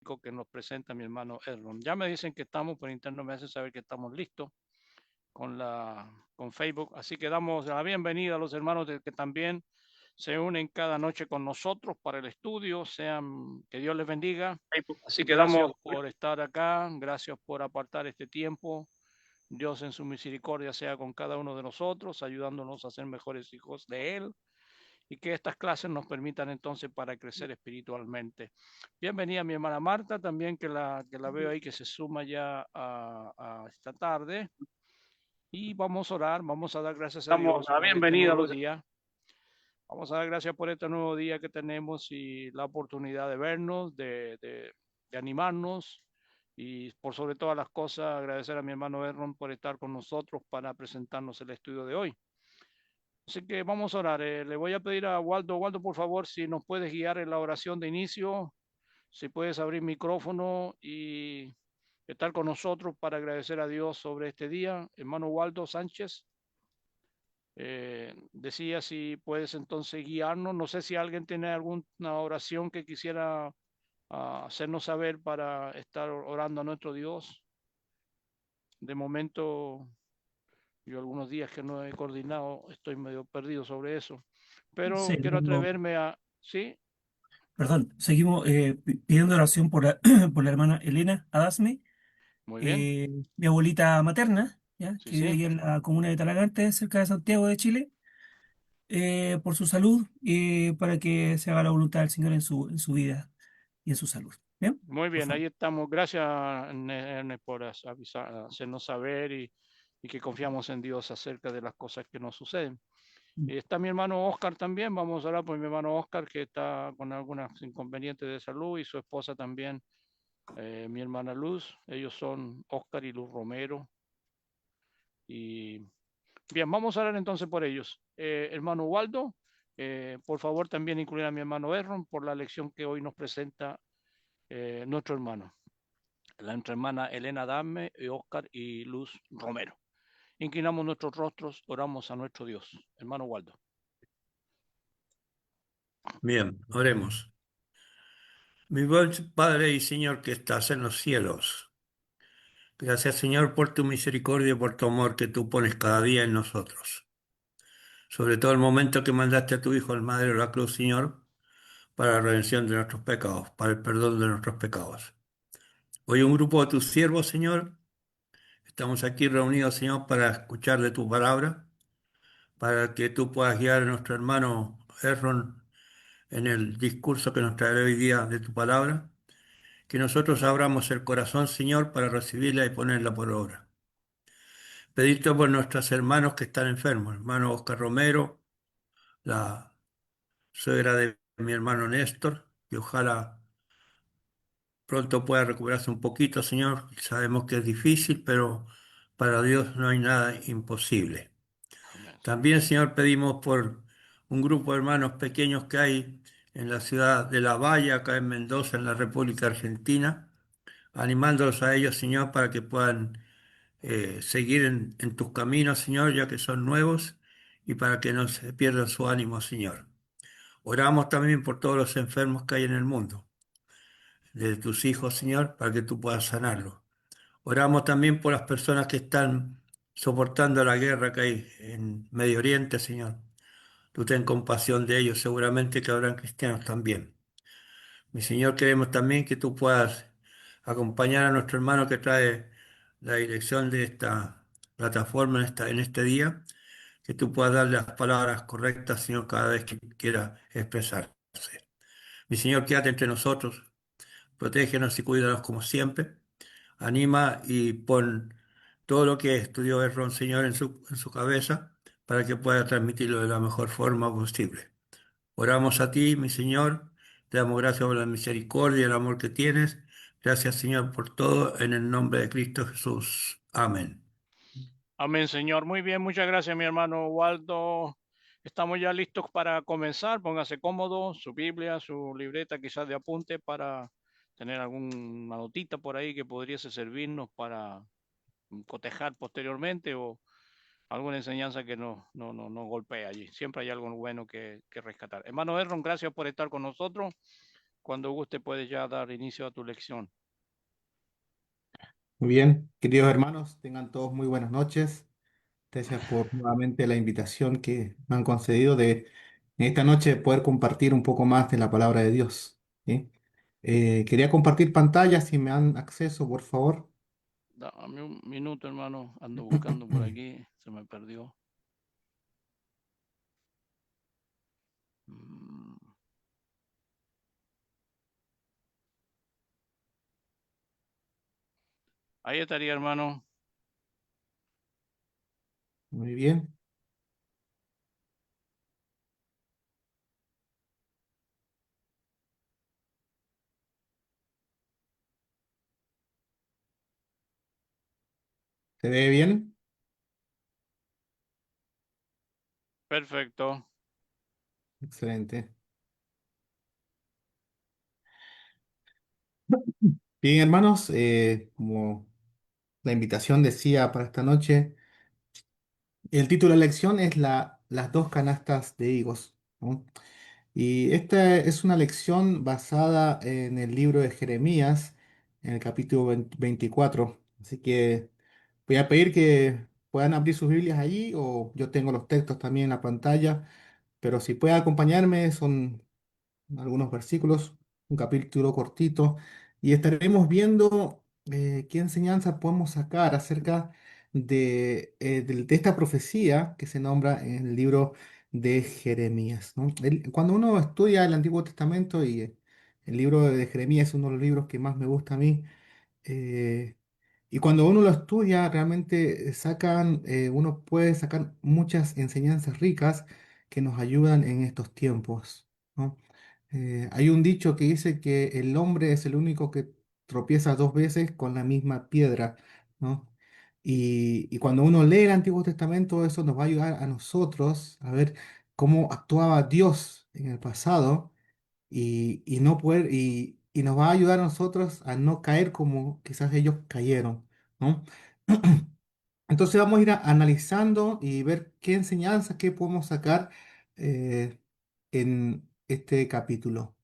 bíblico que nos presenta mi hermano Erron. Ya me dicen que estamos, por interno me hace saber que estamos listos con Facebook. Así que damos la bienvenida a los hermanos que también se unen cada noche con nosotros para el estudio. Que Dios les bendiga. Así que gracias por estar acá, gracias por apartar este tiempo. Dios en su misericordia sea con cada uno de nosotros, ayudándonos a ser mejores hijos de Él, y que estas clases nos permitan entonces para crecer espiritualmente. Bienvenida mi hermana Marta, también que la veo ahí que se suma ya a esta tarde. Y vamos a orar, vamos a dar gracias a Dios por este nuevo día. Vamos a dar gracias por este nuevo día que tenemos y la oportunidad de vernos, de animarnos, y por sobre todas las cosas agradecer a mi hermano Erron por estar con nosotros para presentarnos el estudio de hoy. Así que vamos a orar. Le voy a pedir a Waldo. Waldo, por favor, si nos puedes guiar en la oración de inicio, si puedes abrir micrófono y estar con nosotros para agradecer a Dios sobre este día. Hermano Waldo Sánchez, decía si puedes entonces guiarnos. No sé si alguien tiene alguna oración que quisiera hacernos saber para estar orando a nuestro Dios. De momento, yo algunos días que no he coordinado, estoy medio perdido sobre eso. Pero quiero atreverme a... ¿Sí? Perdón, seguimos pidiendo oración por la, por la hermana Elena Adasme, Muy bien. mi abuelita materna, ¿ya? Sí, Que vive sí. ahí en la comuna de Talagante, cerca de Santiago de Chile, por su salud y para que se haga la voluntad del Señor en su vida y en su salud. ¿Bien? Muy Por bien, ahí favor. estamos. Gracias, Ernest, por hacernos saber y que confiamos en Dios acerca de las cosas que nos suceden. Mm. Está mi hermano Oscar también. Vamos a hablar por mi hermano Oscar, que está con algunos inconvenientes de salud, y su esposa también, mi hermana Luz. Ellos son Oscar y Luz Romero. Y bien, vamos a hablar entonces por ellos. Hermano Waldo, por favor también incluir a mi hermano Erron por la lección que hoy nos presenta nuestro hermano, nuestra hermana Elena Dame, Oscar y Luz Romero. Inclinamos nuestros rostros, oramos a nuestro Dios. Hermano Waldo. Bien, oremos. Mi buen Padre y Señor que estás en los cielos, gracias Señor por tu misericordia y por tu amor que tú pones cada día en nosotros. Sobre todo el momento que mandaste a tu Hijo al Madre de la Cruz, Señor, para la redención de nuestros pecados, para el perdón de nuestros pecados. Hoy un grupo de tus siervos, Señor, estamos aquí reunidos, Señor, para escuchar de tu palabra, para que tú puedas guiar a nuestro hermano Erron en el discurso que nos traerá hoy día de tu palabra. Que nosotros abramos el corazón, Señor, para recibirla y ponerla por obra. Pedirte por nuestros hermanos que están enfermos, hermano Oscar Romero, la suegra de mi hermano Néstor, que ojalá pronto pueda recuperarse un poquito, Señor. Sabemos que es difícil, pero para Dios no hay nada imposible. Amén. También, Señor, pedimos por un grupo de hermanos pequeños que hay en la ciudad de La Valla, acá en Mendoza, en la República Argentina, animándolos a ellos, Señor, para que puedan seguir en tus caminos, Señor, ya que son nuevos, y para que no se pierdan su ánimo, Señor. Oramos también por todos los enfermos que hay en el mundo, de tus hijos, Señor, para que tú puedas sanarlos. Oramos también por las personas que están soportando la guerra que hay en Medio Oriente, Señor. Tú ten compasión de ellos, seguramente que habrán cristianos también. Mi Señor, queremos también que tú puedas acompañar a nuestro hermano que trae la dirección de esta plataforma en este día, que tú puedas darle las palabras correctas, Señor, cada vez que quiera expresarse. Mi Señor, quédate entre nosotros, protégenos y cuídanos como siempre. Anima y pon todo lo que estudió Errón, Señor, en su cabeza para que pueda transmitirlo de la mejor forma posible. Oramos a ti, mi Señor, te damos gracias por la misericordia y el amor que tienes. Gracias, Señor, por todo, en el nombre de Cristo Jesús. Amén. Amén, Señor. Muy bien, muchas gracias, mi hermano Waldo. Estamos ya listos para comenzar. Póngase cómodo, su Biblia, su libreta quizás de apunte para tener alguna notita por ahí que podría servirnos para cotejar posteriormente, o alguna enseñanza que no golpee allí. Siempre hay algo bueno que rescatar. Hermano Erron, gracias por estar con nosotros. cuando guste puedes ya dar inicio a tu lección. Muy bien, queridos hermanos, tengan todos muy buenas noches. Gracias por nuevamente la invitación que me han concedido de en esta noche poder compartir un poco más de la palabra de Dios. ¿Sí? Quería compartir pantalla, si me dan acceso, por favor. Dame un minuto, hermano. Ando buscando por aquí. Se me perdió. Mm, Ahí estaría, hermano. Muy bien. ¿Se ve bien? Perfecto. Excelente. Bien, hermanos, como la invitación decía para esta noche, el título de la lección es las dos canastas de higos, ¿no? Y esta es una lección basada en el libro de Jeremías, en el capítulo 24. Así que voy a pedir que puedan abrir sus Biblias allí, o yo tengo los textos también en la pantalla, pero si pueden acompañarme, son algunos versículos, un capítulo cortito, y estaremos viendo qué enseñanza podemos sacar acerca de esta profecía que se nombra en el libro de Jeremías, ¿no? Cuando uno estudia el Antiguo Testamento, y el libro de Jeremías es uno de los libros que más me gusta a mí, eh, y cuando uno lo estudia, realmente uno puede sacar muchas enseñanzas ricas que nos ayudan en estos tiempos, ¿no? Hay un dicho que dice que el hombre es el único que tropieza dos veces con la misma piedra, ¿no? Y cuando uno lee el Antiguo Testamento, eso nos va a ayudar a nosotros a ver cómo actuaba Dios en el pasado, y no poder, y nos va a ayudar a nosotros a no caer como quizás ellos cayeron, ¿no? Entonces vamos a ir analizando y ver qué enseñanzas, qué podemos sacar eh, en este capítulo.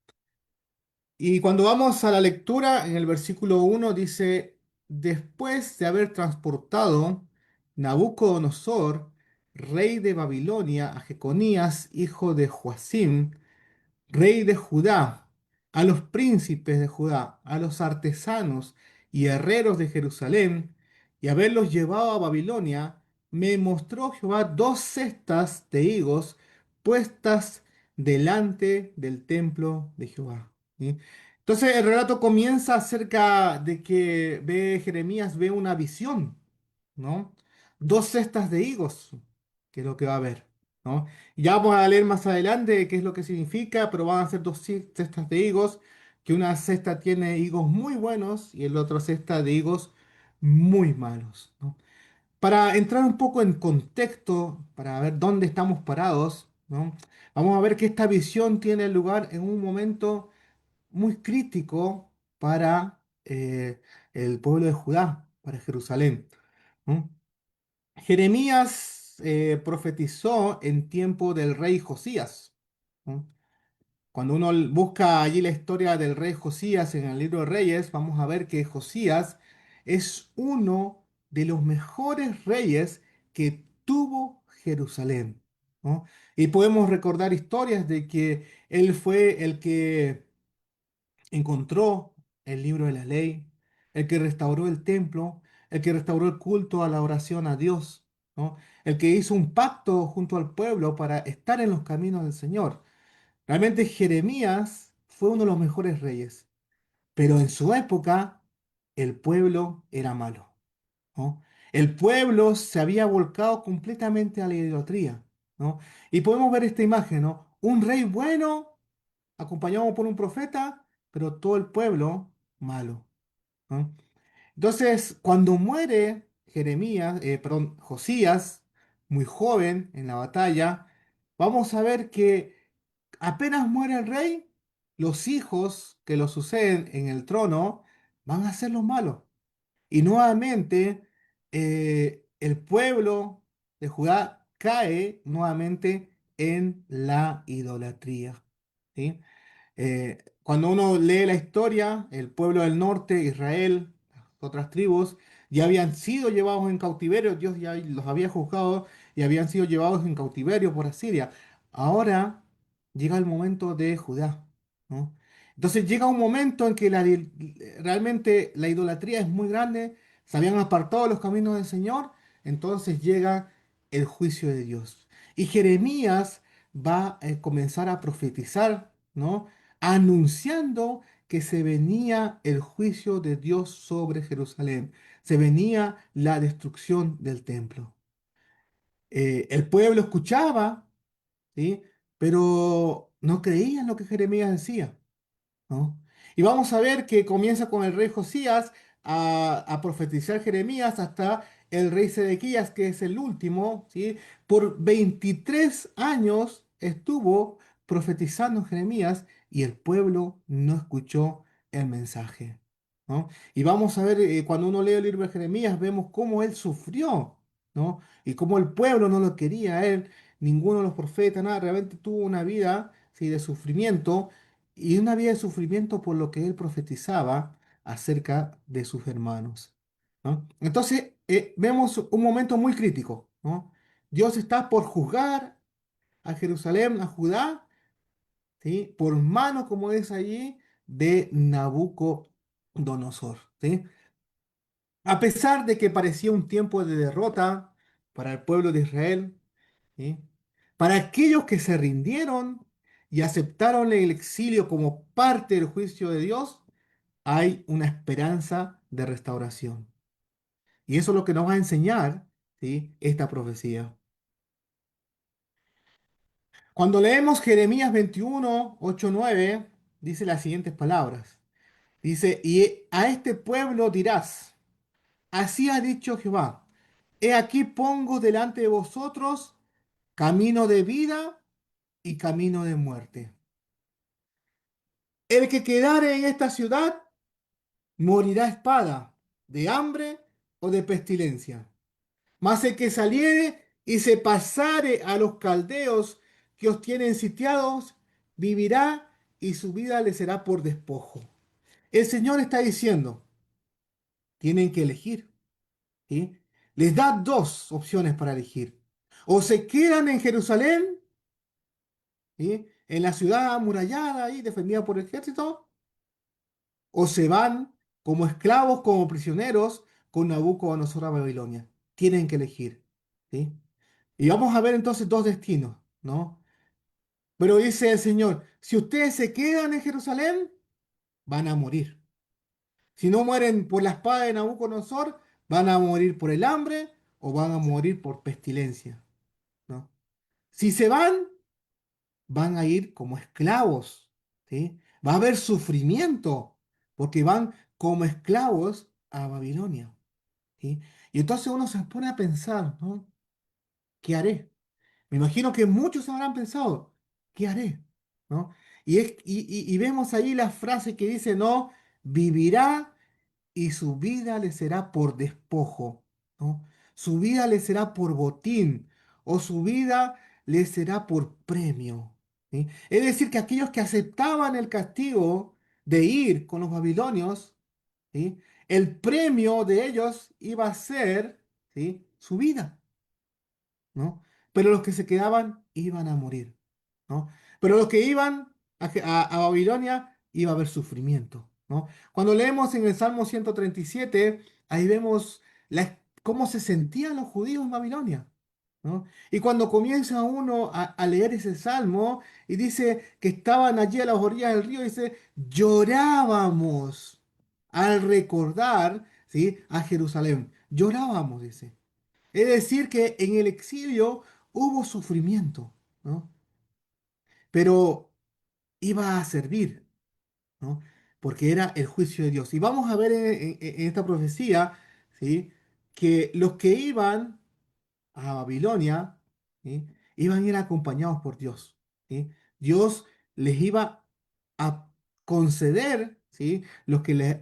Y cuando vamos a la lectura, en el versículo 1 dice: después de haber transportado Nabucodonosor, rey de Babilonia, a Jeconías, hijo de Joacim, rey de Judá, a los príncipes de Judá, a los artesanos y herreros de Jerusalén, y haberlos llevado a Babilonia, me mostró Jehová dos cestas de higos puestas delante del templo de Jehová. ¿Sí? Entonces el relato comienza acerca de que Jeremías ve una visión, ¿no? Dos cestas de higos, que es lo que va a ver, ¿no? Ya vamos a leer más adelante qué es lo que significa, pero van a ser dos cestas de higos, que una cesta tiene higos muy buenos y el otro cesta de higos muy malos, ¿no? Para entrar un poco en contexto, para ver dónde estamos parados, ¿no? Vamos a ver que esta visión tiene lugar en un momento muy crítico para el pueblo de Judá, para Jerusalén, ¿no? Jeremías profetizó en tiempo del rey Josías, ¿no? Cuando uno busca allí la historia del rey Josías en el libro de Reyes, vamos a ver que Josías es uno de los mejores reyes que tuvo Jerusalén, ¿no? Y podemos recordar historias de que él fue el que encontró el libro de la ley, el que restauró el templo, el que restauró el culto a la oración a Dios, ¿no? El que hizo un pacto junto al pueblo para estar en los caminos del Señor. Realmente Jeremías fue uno de los mejores reyes, pero en su época el pueblo era malo, ¿no? El pueblo se había volcado completamente a la idolatría, ¿no? Y podemos ver esta imagen, ¿no? Un rey bueno acompañado por un profeta, pero todo el pueblo malo, ¿no? Entonces, cuando muere Josías, muy joven en la batalla, vamos a ver que apenas muere el rey, los hijos que lo suceden en el trono van a ser los malos. Y nuevamente el pueblo de Judá cae nuevamente en la idolatría, ¿sí? cuando uno lee la historia, el pueblo del norte, Israel, las otras tribus, ya habían sido llevados en cautiverio, Dios ya los había juzgado y habían sido llevados en cautiverio por Asiria. Ahora llega el momento de Judá, ¿no? Entonces llega un momento en que realmente la idolatría es muy grande, se habían apartado de los caminos del Señor, entonces llega el juicio de Dios. Y Jeremías va a comenzar a profetizar, ¿no? Anunciando que se venía el juicio de Dios sobre Jerusalén, se venía la destrucción del templo. El pueblo escuchaba, ¿sí? Pero no creía en lo que Jeremías decía, ¿no? Y vamos a ver que comienza con el rey Josías a profetizar Jeremías hasta el rey Sedequías, que es el último, ¿sí? Por 23 años estuvo profetizando Jeremías y el pueblo no escuchó el mensaje, ¿no? Y vamos a ver, cuando uno lee el libro de Jeremías, vemos cómo él sufrió, ¿no? Y cómo el pueblo no lo quería a él, ninguno de los profetas, nada, realmente tuvo una vida, ¿sí? De sufrimiento y una vida de sufrimiento por lo que él profetizaba acerca de sus hermanos, ¿no? Entonces, vemos un momento muy crítico, ¿no? Dios está por juzgar a Jerusalén, a Judá, ¿sí? Por mano, como es allí, de Nabucodonosor, ¿sí? A pesar de que parecía un tiempo de derrota para el pueblo de Israel, ¿sí? Para aquellos que se rindieron y aceptaron el exilio como parte del juicio de Dios, hay una esperanza de restauración. Y eso es lo que nos va a enseñar, ¿sí? Esta profecía. Cuando leemos Jeremías 21, 8, 9, dice las siguientes palabras. Dice, y a este pueblo dirás, así ha dicho Jehová, he aquí pongo delante de vosotros camino de vida y camino de muerte. El que quedare en esta ciudad morirá a espada, de hambre o de pestilencia. Mas el que saliere y se pasare a los caldeos que os tienen sitiados, vivirá y su vida le será por despojo. El Señor está diciendo, tienen que elegir, ¿sí? Les da dos opciones para elegir. O se quedan en Jerusalén, ¿sí? En la ciudad amurallada y defendida por el ejército, o se van como esclavos, como prisioneros con Nabucodonosor a Babilonia. Tienen que elegir, ¿sí? Y vamos a ver entonces dos destinos, ¿no? Pero dice el Señor, si ustedes se quedan en Jerusalén, van a morir. Si no mueren por la espada de Nabucodonosor, van a morir por el hambre o van a morir por pestilencia, ¿no? Si se van, van a ir como esclavos, ¿sí? Va a haber sufrimiento porque van como esclavos a Babilonia, ¿sí? Y entonces uno se pone a pensar, ¿no? ¿Qué haré? Me imagino que muchos habrán pensado, ¿qué haré? ¿No? Y vemos ahí la frase que dice, no, vivirá y su vida le será por despojo, ¿no? Su vida le será por botín o su vida le será por premio, ¿sí? Es decir, que aquellos que aceptaban el castigo de ir con los babilonios, ¿sí? El premio de ellos iba a ser, ¿sí? Su vida, ¿no? Pero los que se quedaban iban a morir, ¿no? Pero los que iban a Babilonia iba a haber sufrimiento, ¿no? Cuando leemos en el Salmo 137, ahí vemos cómo se sentían los judíos en Babilonia, ¿no? Y cuando comienza uno a leer ese salmo y dice que estaban allí a las orillas del río, dice, llorábamos al recordar, ¿sí? A Jerusalén. Llorábamos, dice. Es decir, que en el exilio hubo sufrimiento, ¿no? Pero iba a servir, ¿no? Porque era el juicio de Dios. Y vamos a ver en esta profecía, ¿sí? Que los que iban a Babilonia, ¿sí? Iban a ir acompañados por Dios, ¿sí? Dios les iba a conceder, ¿sí?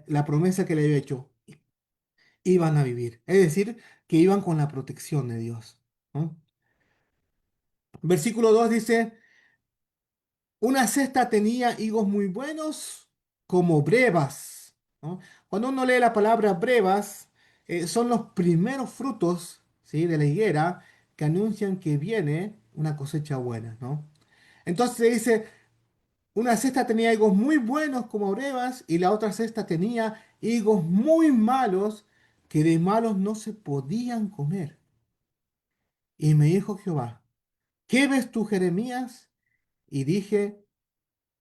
La promesa que le había hecho. Iban a vivir. Es decir, que iban con la protección de Dios, ¿no? Versículo 2 dice, Una cesta tenía higos muy buenos como brevas, ¿no? Cuando uno lee la palabra brevas, son los primeros frutos, ¿sí?, de la higuera que anuncian que viene una cosecha buena, ¿no? Entonces dice, una cesta tenía higos muy buenos como brevas y la otra cesta tenía higos muy malos que de malos no se podían comer. Y me dijo Jehová, ¿qué ves tú, Jeremías? Y dije,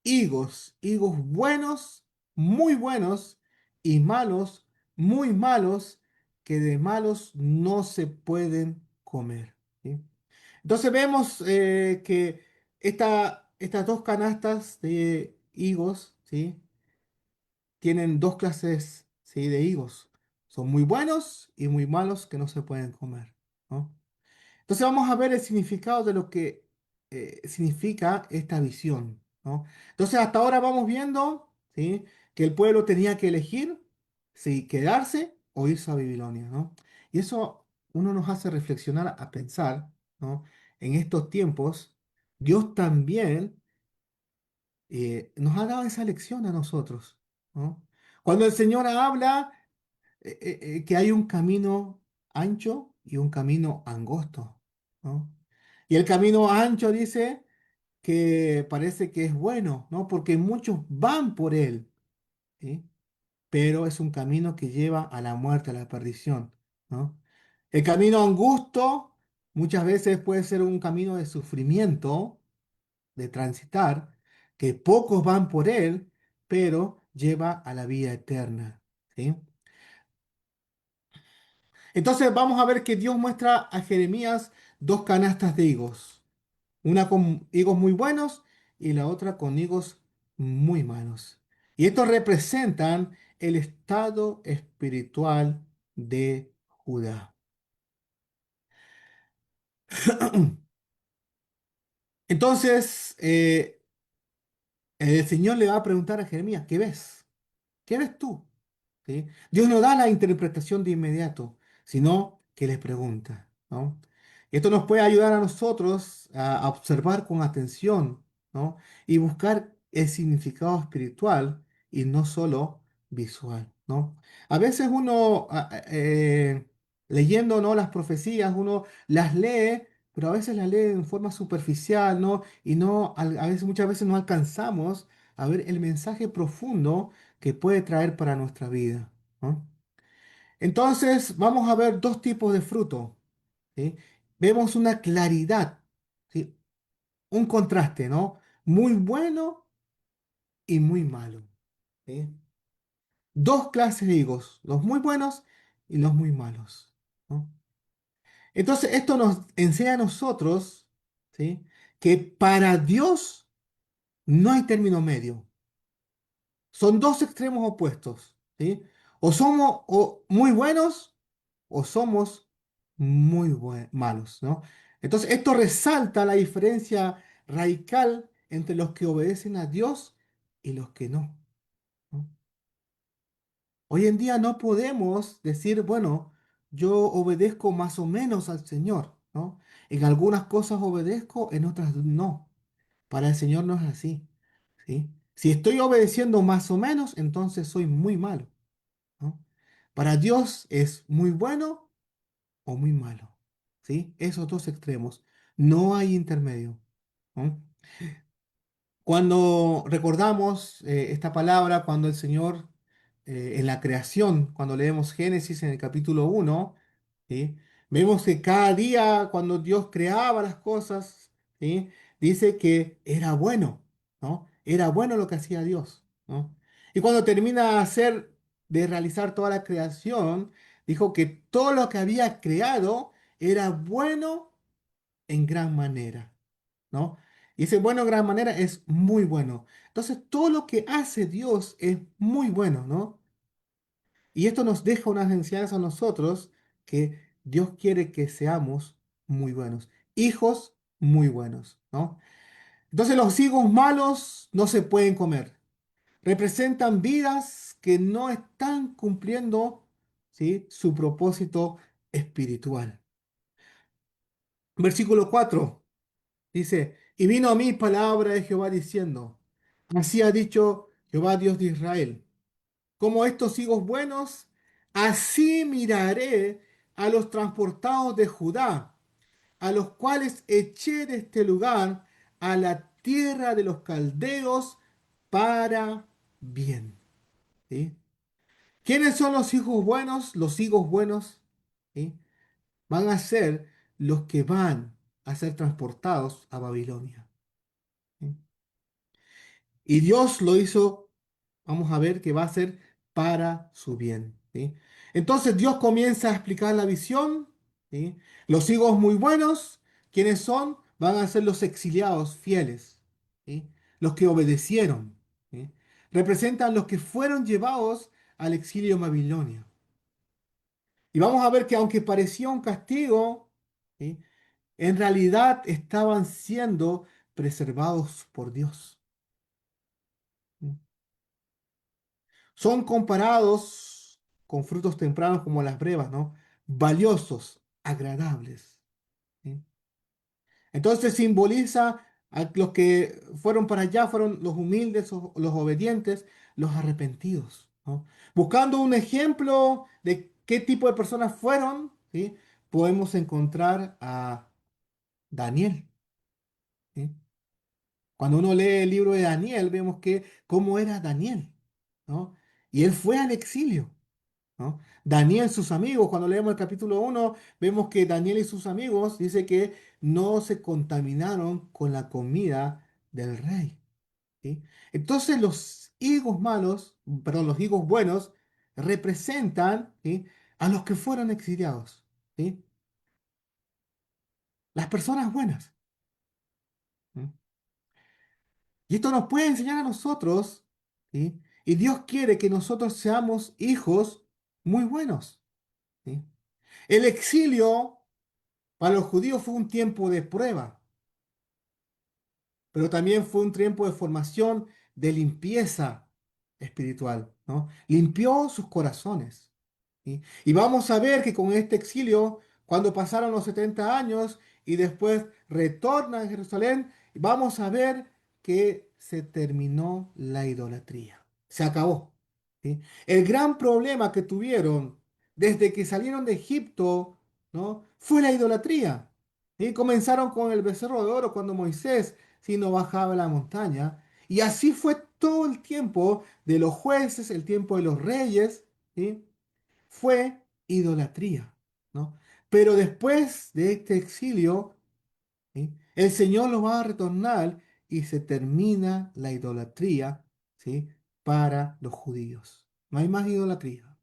higos, higos buenos, muy buenos, y malos, muy malos, que de malos no se pueden comer. ¿Sí? Entonces vemos que estas dos canastas de higos, ¿sí?, tienen dos clases, ¿sí?, de higos. Son muy buenos y muy malos que no se pueden comer, ¿no? Entonces vamos a ver el significado de lo que significa esta visión, ¿no? Entonces hasta ahora vamos viendo, ¿sí?, que el pueblo tenía que elegir si quedarse o irse a Babilonia, ¿no? Y eso uno nos hace reflexionar, a pensar, ¿no? En estos tiempos, Dios también nos ha dado esa lección a nosotros, ¿no? Cuando el Señor habla que hay un camino ancho y un camino angosto, ¿no? Y el camino ancho dice que parece que es bueno, ¿no? Porque muchos van por él, ¿sí? Pero es un camino que lleva a la muerte, a la perdición, ¿no? El camino angosto muchas veces puede ser un camino de sufrimiento, de transitar, que pocos van por él, pero lleva a la vida eterna, ¿sí? Entonces vamos a ver que Dios muestra a Jeremías dos canastas de higos, una con higos muy buenos y la otra con higos muy malos. Y estos representan el estado espiritual de Judá. Entonces, el Señor le va a preguntar a Jeremías, ¿qué ves? ¿Qué ves tú? ¿Sí? Dios no da la interpretación de inmediato, sino que le pregunta, ¿no? Y esto nos puede ayudar a nosotros a observar con atención, ¿no?, y buscar el significado espiritual y no solo visual, ¿no? A veces uno, leyendo, ¿no?, las profecías, uno las lee, pero a veces las lee en forma superficial, ¿no? Y no, a veces, muchas veces no alcanzamos a ver el mensaje profundo que puede traer para nuestra vida, ¿no? Entonces, vamos a ver dos tipos de fruto, ¿sí? Vemos una claridad, ¿sí?, un contraste, ¿no? Muy bueno y muy malo, ¿sí? Dos clases de higos, los muy buenos y los muy malos, ¿no? Entonces, esto nos enseña a nosotros, ¿sí?, que para Dios no hay término medio. Son dos extremos opuestos, ¿sí? O somos muy buenos o somos muy malos, ¿no? Entonces, esto resalta la diferencia radical entre los que obedecen a Dios y los que no, ¿no? Hoy en día no podemos decir, bueno, yo obedezco más o menos al Señor, ¿no? En algunas cosas obedezco, en otras no. Para el Señor no es así, ¿sí? Si estoy obedeciendo más o menos, entonces soy muy malo, ¿no? Para Dios es muy bueno o muy malo, ¿sí? Esos dos extremos. No hay intermedio, ¿no? Cuando recordamos esta palabra, cuando el Señor en la creación, cuando leemos Génesis en el capítulo 1, ¿sí?, vemos que cada día cuando Dios creaba las cosas, ¿sí?, dice que era bueno, ¿no? Era bueno lo que hacía Dios, ¿no? Y cuando termina de realizar toda la creación, dijo que todo lo que había creado era bueno en gran manera, ¿no? Y ese bueno en gran manera es muy bueno. Entonces, todo lo que hace Dios es muy bueno, ¿no? Y esto nos deja unas enseñanzas a nosotros que Dios quiere que seamos muy buenos, hijos muy buenos, ¿no? Entonces, los higos malos no se pueden comer. Representan vidas que no están cumpliendo, ¿sí?, su propósito espiritual. Versículo 4 dice, Y vino a mí palabra de Jehová diciendo, así ha dicho Jehová Dios de Israel, como estos higos buenos, así miraré a los transportados de Judá, a los cuales eché de este lugar a la tierra de los caldeos para bien. ¿Sí? ¿Quiénes son los hijos buenos? Los higos buenos, ¿sí? Van a ser los que van a ser transportados a Babilonia. ¿Sí? Y Dios lo hizo, vamos a ver que va a ser para su bien. ¿Sí? Entonces Dios comienza a explicar la visión. ¿Sí? Los higos muy buenos, ¿quiénes son? Van a ser los exiliados fieles, ¿sí? Los que obedecieron. ¿Sí? Representan los que fueron llevados al exilio en Babilonia. Y vamos a ver que aunque parecía un castigo, ¿sí? En realidad estaban siendo preservados por Dios. ¿Sí? Son comparados con frutos tempranos como las brevas, ¿no? Valiosos, agradables. ¿Sí? Entonces simboliza a los que fueron para allá, fueron los humildes, los obedientes, los arrepentidos, ¿no? Buscando un ejemplo de qué tipo de personas fueron, ¿sí? Podemos encontrar a Daniel. ¿Sí? Cuando uno lee el libro de Daniel, vemos que cómo era Daniel, ¿no? Y él fue al exilio, ¿no? Daniel, sus amigos, cuando leemos el capítulo 1, vemos que Daniel y sus amigos dice que no se contaminaron con la comida del rey. ¿Sí? Entonces los higos malos, perdón, los higos buenos representan, ¿sí? A los que fueron exiliados, ¿sí? Las personas buenas. ¿Sí? Y esto nos puede enseñar a nosotros, ¿sí? Y Dios quiere que nosotros seamos hijos muy buenos. ¿Sí? El exilio para los judíos fue un tiempo de prueba, pero también fue un tiempo de formación, de limpieza espiritual, ¿no? Limpió sus corazones. ¿Sí? Y vamos a ver que con este exilio, cuando pasaron los 70 años y después retornan a Jerusalén, vamos a ver que se terminó la idolatría. Se acabó. ¿Sí? El gran problema que tuvieron desde que salieron de Egipto, ¿no? Fue la idolatría. Y comenzaron con el becerro de oro cuando Moisés si no bajaba la montaña. Y así fue todo el tiempo de los jueces, el tiempo de los reyes, ¿sí? Fue idolatría, ¿no? Pero después de este exilio, ¿sí? El Señor los va a retornar y se termina la idolatría, ¿sí? Para los judíos. No hay más idolatría.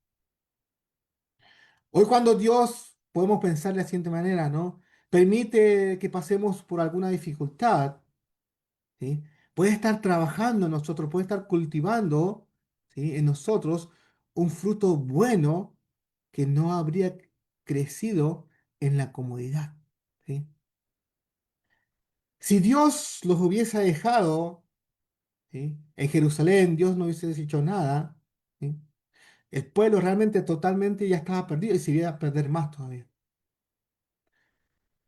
Hoy cuando Dios, podemos pensar de la siguiente manera, ¿no? Permite que pasemos por alguna dificultad, ¿sí? Puede estar trabajando en nosotros, puede estar cultivando, ¿sí? En nosotros un fruto bueno que no habría crecido en la comodidad, ¿sí? Si Dios los hubiese dejado, ¿sí? En Jerusalén, Dios no hubiese hecho nada, ¿sí? El pueblo realmente totalmente ya estaba perdido y se iba a perder más todavía.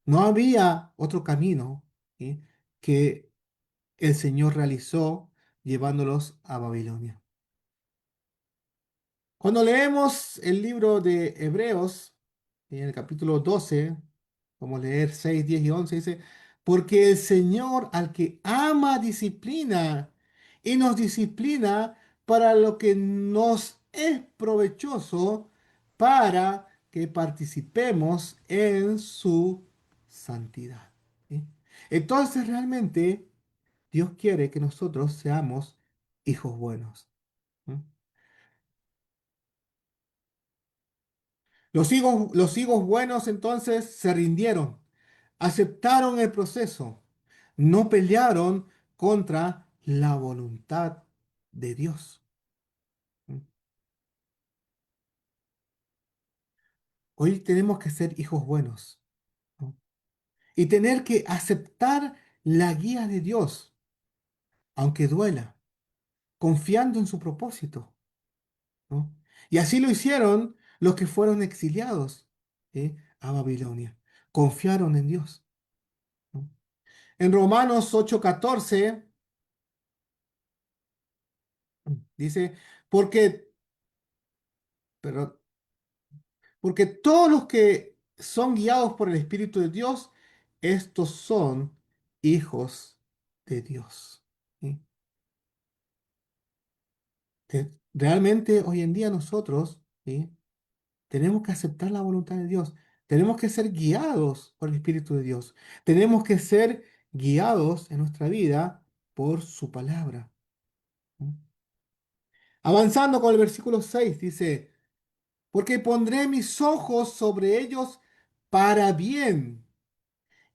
No había otro camino, ¿sí? Que el Señor realizó llevándolos a Babilonia. Cuando leemos el libro de Hebreos, en el capítulo 12, vamos a leer 6, 10 y 11, dice, porque el Señor al que ama disciplina y nos disciplina para lo que nos es provechoso para que participemos en su santidad. ¿Sí? Entonces realmente Dios quiere que nosotros seamos hijos buenos. ¿Sí? Los higos buenos entonces se rindieron, aceptaron el proceso, no pelearon contra la voluntad de Dios. Hoy tenemos que ser hijos buenos, ¿no? Y tener que aceptar la guía de Dios, aunque duela, confiando en su propósito, ¿no? Y así lo hicieron los que fueron exiliados, a Babilonia. Confiaron en Dios, ¿no? En Romanos 8:14 dice, porque, pero, porque todos los que son guiados por el Espíritu de Dios, estos son hijos de Dios. ¿Sí? Realmente hoy en día nosotros, ¿sí? Tenemos que aceptar la voluntad de Dios. Tenemos que ser guiados por el Espíritu de Dios. Tenemos que ser guiados en nuestra vida por su palabra. ¿Sí? Avanzando con el versículo 6 dice, porque pondré mis ojos sobre ellos para bien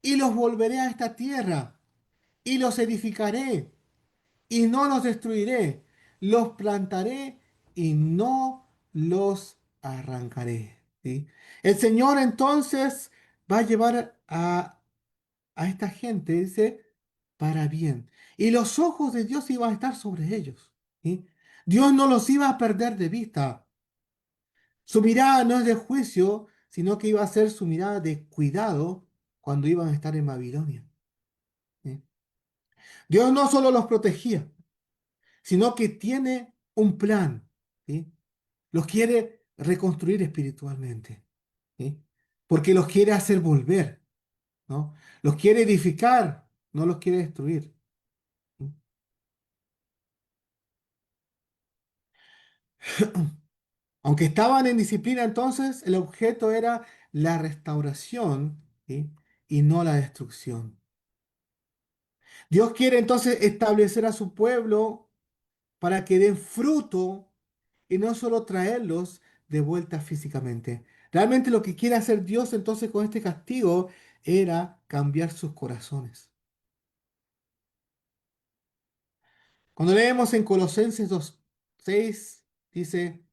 y los volveré a esta tierra y los edificaré y no los destruiré, los plantaré y no los arrancaré. ¿Sí? El Señor entonces va a llevar a esta gente, dice, para bien. Y los ojos de Dios iban a estar sobre ellos. ¿Sí? Dios no los iba a perder de vista. Su mirada no es de juicio, sino que iba a ser su mirada de cuidado cuando iban a estar en Babilonia. ¿Sí? Dios no solo los protegía, sino que tiene un plan, ¿sí? Los quiere reconstruir espiritualmente, ¿sí? Porque los quiere hacer volver, ¿no? Los quiere edificar, no los quiere destruir. ¿Sí? Aunque estaban en disciplina entonces, el objeto era la restauración, ¿sí? Y no la destrucción. Dios quiere entonces establecer a su pueblo para que den fruto y no solo traerlos de vuelta físicamente. Realmente lo que quiere hacer Dios entonces con este castigo era cambiar sus corazones. Cuando leemos en Colosenses 2:6 dice,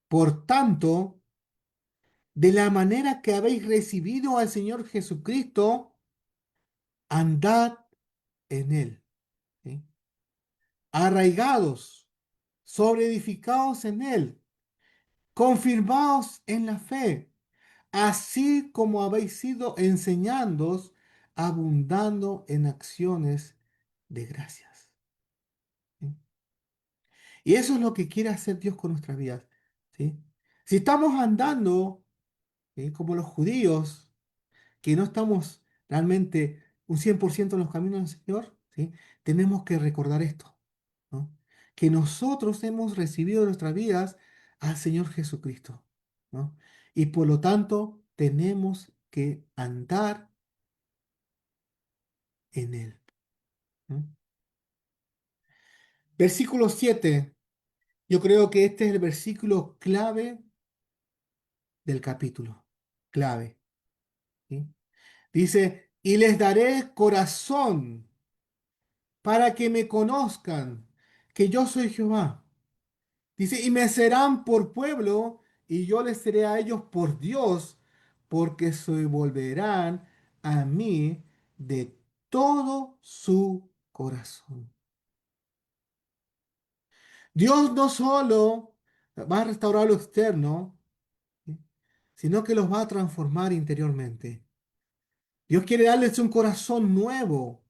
por tanto, de la manera que habéis recibido al Señor Jesucristo, andad en él, ¿sí? Arraigados, sobreedificados en él, confirmados en la fe, así como habéis sido enseñándoos, abundando en acciones de gracias. ¿Sí? Y eso es lo que quiere hacer Dios con nuestras vidas. ¿Sí? Si estamos andando, ¿sí? Como los judíos, que no estamos realmente un 100% en los caminos del Señor, ¿sí? Tenemos que recordar esto, ¿no? Que nosotros hemos recibido en nuestras vidas al Señor Jesucristo, ¿no? Y por lo tanto tenemos que andar en Él, ¿no? Versículo 7. Yo creo que este es el versículo clave del capítulo. Clave. ¿Sí? Dice, y les daré corazón para que me conozcan que yo soy Jehová. Dice, y me serán por pueblo, y yo les seré a ellos por Dios, porque se volverán a mí de todo su corazón. Dios no solo va a restaurar lo externo, ¿sí? Sino que los va a transformar interiormente. Dios quiere darles un corazón nuevo,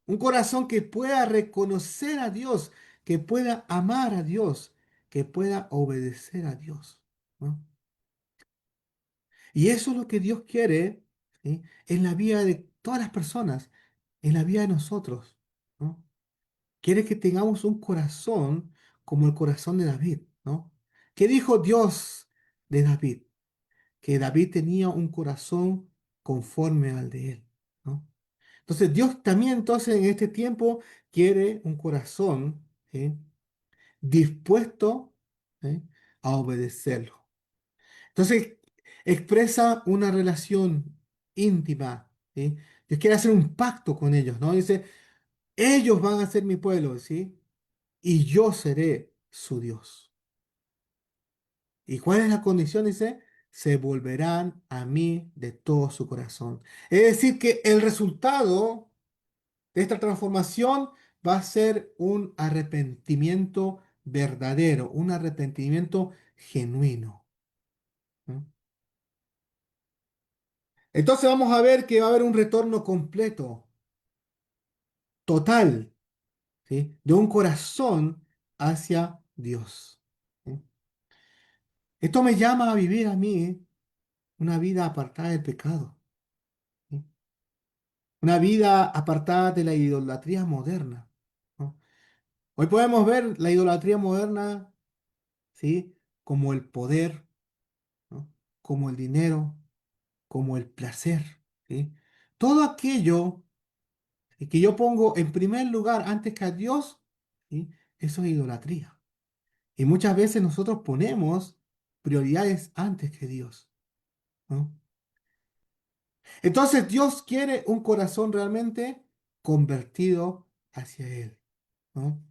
un corazón que pueda reconocer a Dios, que pueda amar a Dios, que pueda obedecer a Dios, ¿no? Y eso es lo que Dios quiere, ¿sí? En la vida de todas las personas, en la vida de nosotros, ¿no? Quiere que tengamos un corazón como el corazón de David, ¿no? ¿Qué dijo Dios de David? Que David tenía un corazón conforme al de él, ¿no? Entonces Dios también entonces en este tiempo quiere un corazón, ¿sí? Dispuesto, ¿sí? A obedecerlo. Entonces expresa una relación íntima, ¿sí? Dios quiere hacer un pacto con ellos, ¿no? Dice, ellos van a ser mi pueblo, ¿sí? Y yo seré su Dios. ¿Y cuál es la condición? Dice, se volverán a mí de todo su corazón. Es decir, que el resultado de esta transformación va a ser un arrepentimiento verdadero, un arrepentimiento genuino. ¿No? Entonces vamos a ver que va a haber un retorno completo. total, ¿sí? De un corazón hacia Dios. ¿Sí? Esto me llama a vivir a mí una vida apartada del pecado, ¿sí? Una vida apartada de la idolatría moderna, ¿no? Hoy podemos ver la idolatría moderna, ¿sí? Como el poder, ¿no? Como el dinero, como el placer, ¿sí? Todo aquello que yo pongo en primer lugar antes que a Dios, ¿sí? Eso es idolatría. Y muchas veces nosotros ponemos prioridades antes que Dios, ¿no? Entonces Dios quiere un corazón realmente convertido hacia Él, ¿no?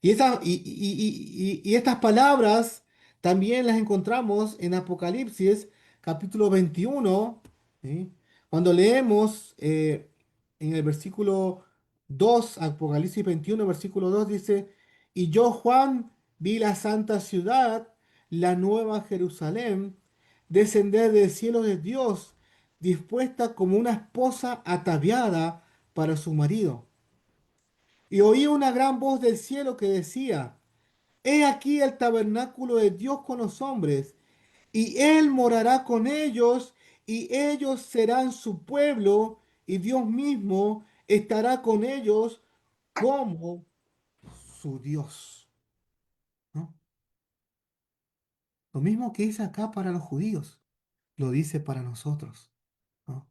Y estas palabras también las encontramos en Apocalipsis capítulo 21, ¿sí? Cuando leemos en el versículo 2, Apocalipsis 21, versículo 2 dice, y yo, Juan, vi la santa ciudad, la nueva Jerusalén, descender del cielo de Dios, dispuesta como una esposa ataviada para su marido. Y oí una gran voz del cielo que decía, He aquí el tabernáculo de Dios con los hombres, y Él morará con ellos, y ellos serán su pueblo, y Dios mismo estará con ellos como su Dios, ¿no? Lo mismo que dice acá para los judíos, lo dice para nosotros, ¿no?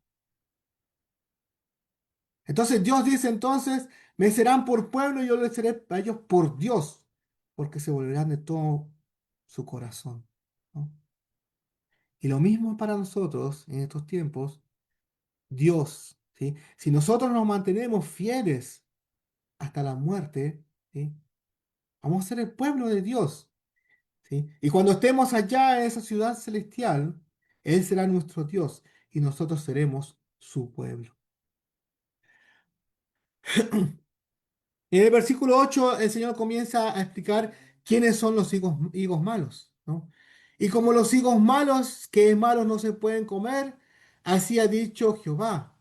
Entonces Dios dice entonces, me serán por pueblo y yo les seré a ellos por Dios, porque se volverán de todo su corazón, ¿no? Y lo mismo para nosotros en estos tiempos, Dios, ¿sí? Si nosotros nos mantenemos fieles hasta la muerte, ¿sí? Vamos a ser el pueblo de Dios, ¿sí? Y cuando estemos allá en esa ciudad celestial, Él será nuestro Dios y nosotros seremos su pueblo. Y en el versículo 8 el Señor comienza a explicar quiénes son los higos malos, ¿no? Y como los higos malos, que malos no se pueden comer, así ha dicho Jehová.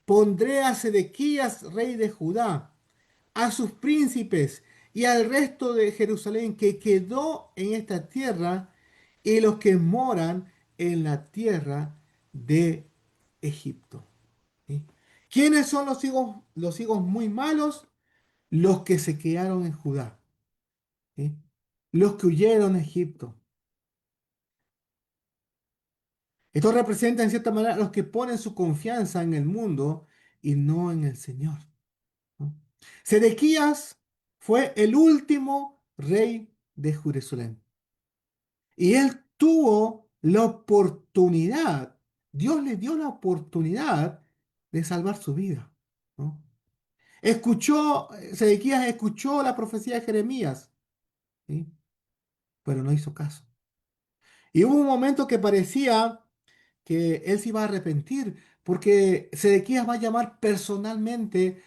Pondré a Sedequías, rey de Judá, a sus príncipes y al resto de Jerusalén que quedó en esta tierra y los que moran en la tierra de Egipto. ¿Sí? ¿Quiénes son los higos muy malos? Los que se quedaron en Judá, ¿sí? Los que huyeron a Egipto. Esto representa en cierta manera a los que ponen su confianza en el mundo y no en el Señor, ¿no? Sedequías fue el último rey de Jerusalén. Y él tuvo la oportunidad, Dios le dio la oportunidad de salvar su vida, ¿no? Sedequías escuchó la profecía de Jeremías, ¿sí? Pero no hizo caso. Y hubo un momento que parecía que él se iba a arrepentir, porque Sedequías va a llamar personalmente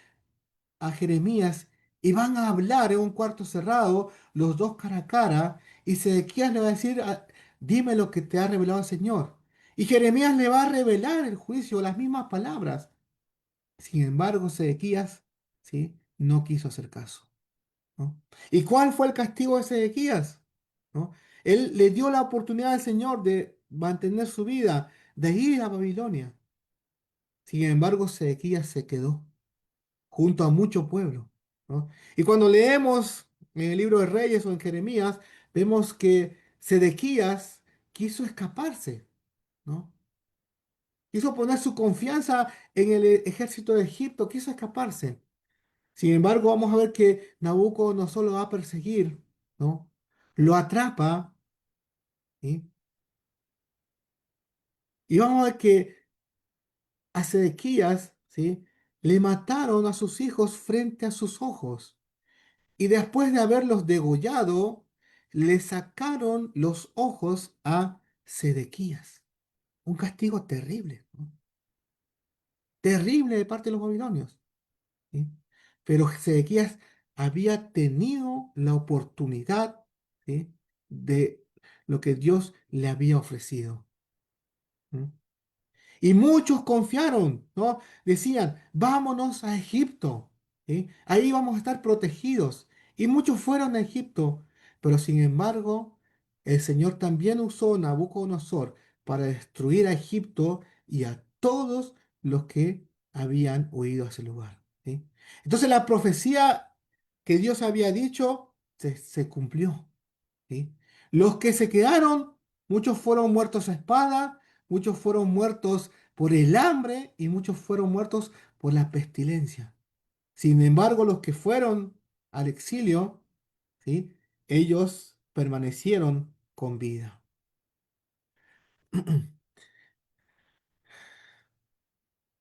a Jeremías y van a hablar en un cuarto cerrado, los dos cara a cara, y Sedequías le va a decir, dime lo que te ha revelado el Señor. Y Jeremías le va a revelar el juicio, las mismas palabras. Sin embargo, Sedequías, ¿sí? No quiso hacer caso, ¿no? ¿Y cuál fue el castigo de Sedequías? ¿No? Él le dio la oportunidad al Señor de mantener su vida, de ir a Babilonia. Sin embargo, Sedequías se quedó junto a mucho pueblo, ¿no? Y cuando leemos en el libro de Reyes o en Jeremías, vemos que Sedequías quiso escaparse, ¿no? Quiso poner su confianza en el ejército de Egipto, quiso escaparse. Sin embargo, vamos a ver que Nabucodonosor lo va a perseguir, ¿no? Lo atrapa, ¿sí? Y vamos a ver que a Sedequías, ¿sí? Le mataron a sus hijos frente a sus ojos. Y después de haberlos degollado, le sacaron los ojos a Sedequías. Un castigo terrible, ¿no? Terrible de parte de los babilonios, ¿sí? Pero Sedequías había tenido la oportunidad, ¿sí? De lo que Dios le había ofrecido, ¿sí? Y muchos confiaron, ¿no? Decían, vámonos a Egipto, ¿sí? Ahí vamos a estar protegidos. Y muchos fueron a Egipto, pero sin embargo, el Señor también usó Nabucodonosor para destruir a Egipto y a todos los que habían huido a ese lugar, ¿sí? Entonces la profecía que Dios había dicho se cumplió, ¿sí? Los que se quedaron, muchos fueron muertos a espada, muchos fueron muertos por el hambre y muchos fueron muertos por la pestilencia. Sin embargo, los que fueron al exilio, ¿sí? Ellos permanecieron con vida.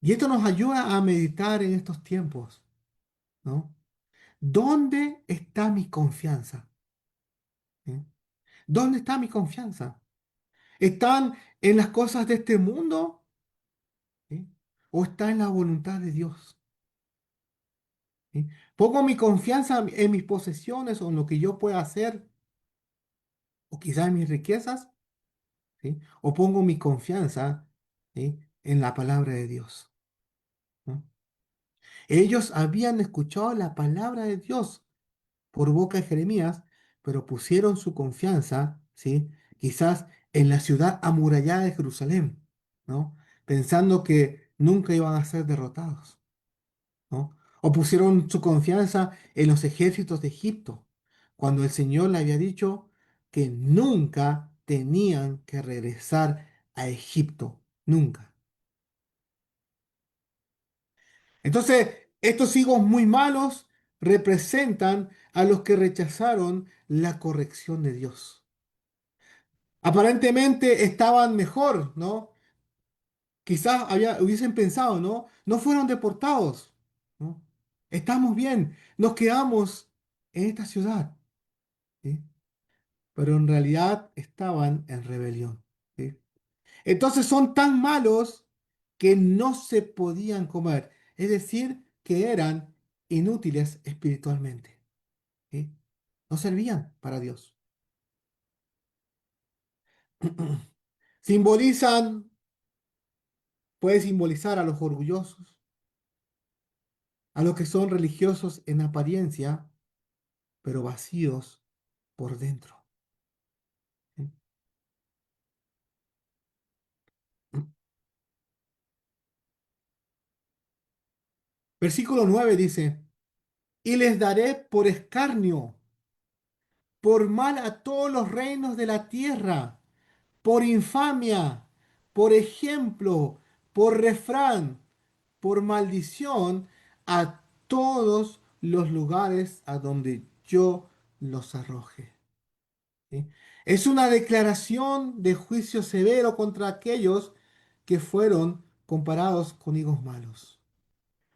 Y esto nos ayuda a meditar en estos tiempos, ¿no? ¿Dónde está mi confianza? ¿Sí? ¿Dónde está mi confianza? ¿Están en las cosas de este mundo? ¿Sí? ¿O está en la voluntad de Dios? ¿Sí? ¿Pongo mi confianza en mis posesiones o en lo que yo pueda hacer? ¿O quizás en mis riquezas? ¿Sí? ¿O pongo mi confianza, ¿sí? en la palabra de Dios? ¿No? Ellos habían escuchado la palabra de Dios por boca de Jeremías, pero pusieron su confianza, ¿sí? Quizás en la ciudad amurallada de Jerusalén, ¿no? Pensando que nunca iban a ser derrotados, ¿no? O pusieron su confianza en los ejércitos de Egipto, cuando el Señor le había dicho que nunca tenían que regresar a Egipto, nunca. Entonces, estos hijos muy malos representan a los que rechazaron la corrección de Dios. Aparentemente estaban mejor, ¿no? Quizás hubiesen pensado, ¿no? No fueron deportados, ¿no? Estamos bien, nos quedamos en esta ciudad, ¿sí? Pero en realidad estaban en rebelión, ¿sí? Entonces son tan malos que no se podían comer, es decir, que eran inútiles espiritualmente, ¿sí? No servían para Dios. Simbolizan, puede simbolizar a los orgullosos, a los que son religiosos en apariencia, pero vacíos por dentro, ¿sí? Versículo 9 dice, y les daré por escarnio, por mal a todos los reinos de la tierra, por infamia, por ejemplo, por refrán, por maldición a todos los lugares a donde yo los arroje. ¿Sí? Es una declaración de juicio severo contra aquellos que fueron comparados con higos malos.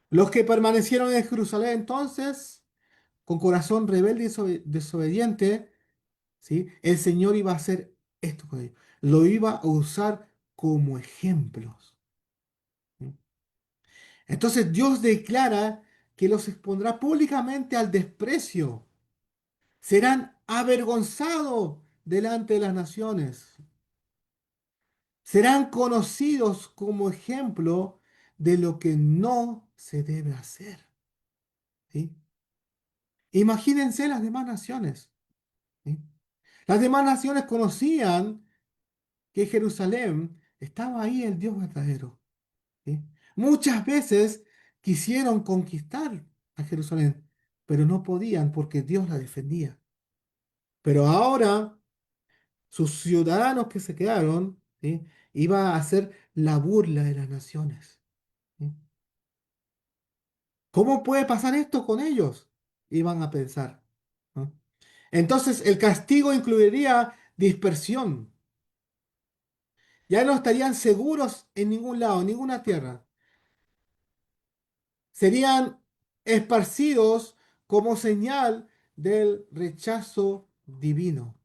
Los que permanecieron en Jerusalén entonces, con corazón rebelde y desobediente, ¿sí? El Señor iba a hacer esto con ellos. Lo iba a usar como ejemplos, ¿sí? Entonces Dios declara que los expondrá públicamente al desprecio. Serán avergonzados delante de las naciones. Serán conocidos como ejemplo de lo que no se debe hacer, ¿sí? Imagínense las demás naciones, ¿sí? Las demás naciones conocían que Jerusalén estaba ahí el Dios verdadero, ¿sí? Muchas veces quisieron conquistar a Jerusalén, pero no podían porque Dios la defendía. Pero ahora sus ciudadanos que se quedaron, ¿sí? Iba a ser la burla de las naciones, ¿sí? ¿Cómo puede pasar esto con ellos? Iban a pensar, ¿no? Entonces el castigo incluiría dispersión. Ya no estarían seguros en ningún lado, en ninguna tierra. Serían esparcidos como señal del rechazo divino.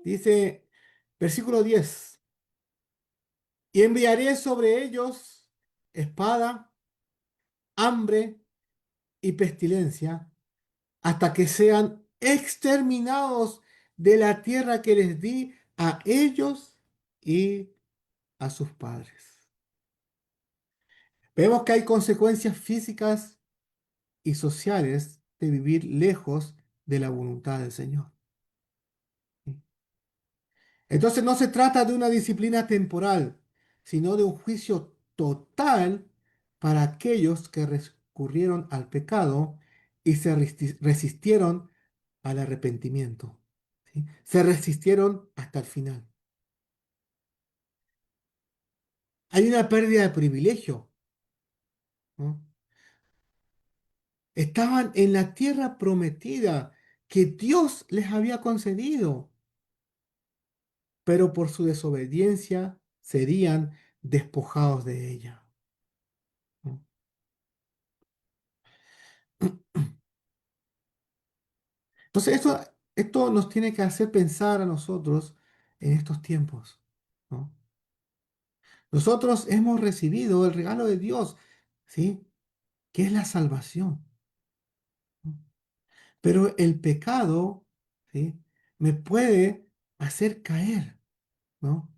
Dice, versículo 10, y enviaré sobre ellos espada, hambre y pestilencia, hasta que sean exterminados de la tierra que les di a ellos y a sus padres. Vemos que hay consecuencias físicas y sociales de vivir lejos de la voluntad del Señor. Entonces no se trata de una disciplina temporal, sino de un juicio total para aquellos que recurrieron al pecado y se resistieron al arrepentimiento. ¿Sí? Se resistieron hasta el final. Hay una pérdida de privilegio, ¿no? Estaban en la tierra prometida que Dios les había concedido, pero por su desobediencia serían despojados de ella, ¿no? Entonces, esto nos tiene que hacer pensar a nosotros en estos tiempos, ¿no? Nosotros hemos recibido el regalo de Dios, ¿sí? Que es la salvación, ¿no? Pero el pecado, ¿sí? Me puede hacer caer, ¿no?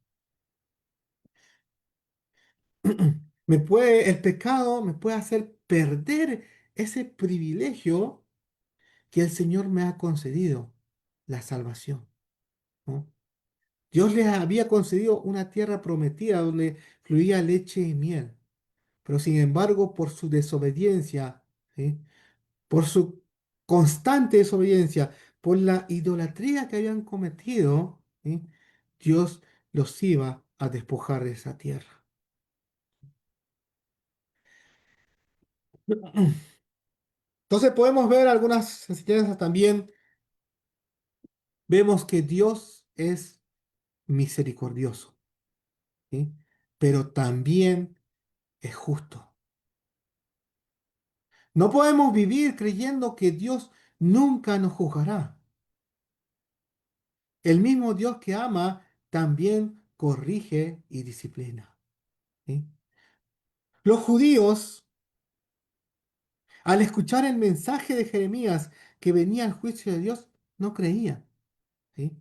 El pecado me puede hacer perder ese privilegio que el Señor me ha concedido, la salvación, ¿no? Dios les había concedido una tierra prometida donde fluía leche y miel, pero sin embargo, por su desobediencia, ¿sí? Por su constante desobediencia, por la idolatría que habían cometido, ¿sí? Dios los iba a despojar de esa tierra. Entonces podemos ver algunas enseñanzas también. Vemos que Dios es misericordioso, ¿sí? Pero también es justo. No podemos vivir creyendo que Dios nunca nos juzgará. El mismo Dios que ama también corrige y disciplina, ¿sí? Los judíos, al escuchar el mensaje de Jeremías que venía el juicio de Dios, no creían, ¿sí?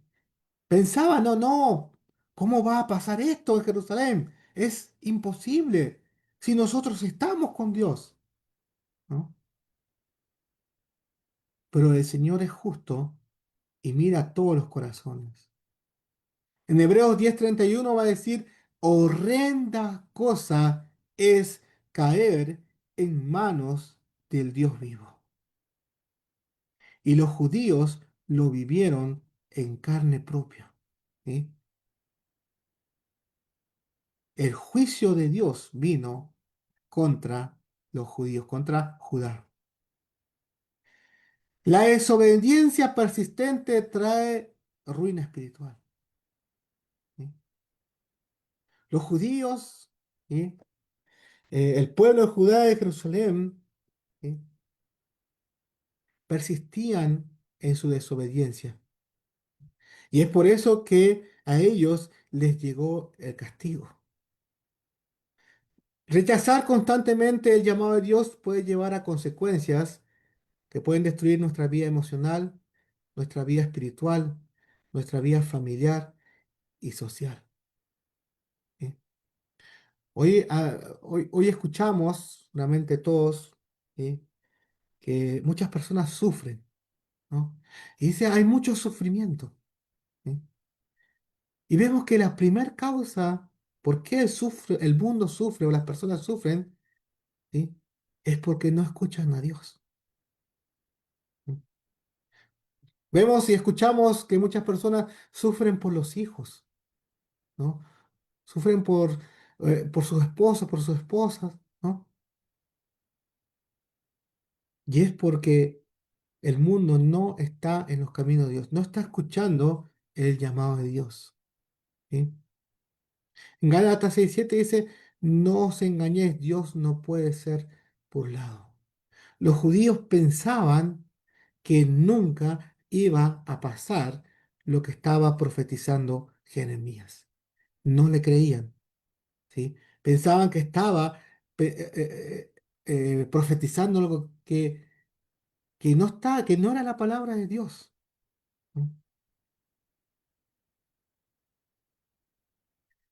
Pensaban, no, no, ¿cómo va a pasar esto en Jerusalén? Es imposible si nosotros estamos con Dios, ¿no? Pero el Señor es justo y mira todos los corazones. En Hebreos 10:31 va a decir, horrenda cosa es caer en manos del Dios vivo. Y los judíos lo vivieron en carne propia, ¿sí? El juicio de Dios vino contra los judíos, contra Judá. La desobediencia persistente trae ruina espiritual, ¿sí? Los judíos, ¿sí? El pueblo de Judá de Jerusalén, ¿sí? Persistían en su desobediencia. Y es por eso que a ellos les llegó el castigo. Rechazar constantemente el llamado de Dios puede llevar a consecuencias que pueden destruir nuestra vida emocional, nuestra vida espiritual, nuestra vida familiar y social, ¿sí? Hoy escuchamos, realmente todos, ¿sí? Que muchas personas sufren, ¿no? Y dice, hay mucho sufrimiento, ¿sí? Y vemos que la primer causa por qué el mundo sufre o las personas sufren, ¿sí? Es porque no escuchan a Dios, ¿sí? Vemos y escuchamos que muchas personas sufren por los hijos, ¿no? Sufren por sus esposos, por sus esposas, ¿no? Y es porque el mundo no está en los caminos de Dios, no está escuchando el llamado de Dios, ¿sí? En Gálatas 6:7 dice, no os engañéis, Dios no puede ser burlado. Los judíos pensaban que nunca iba a pasar lo que estaba profetizando Jeremías. No le creían, ¿sí? Pensaban que estaba profetizando algo que no era la palabra de Dios, ¿no?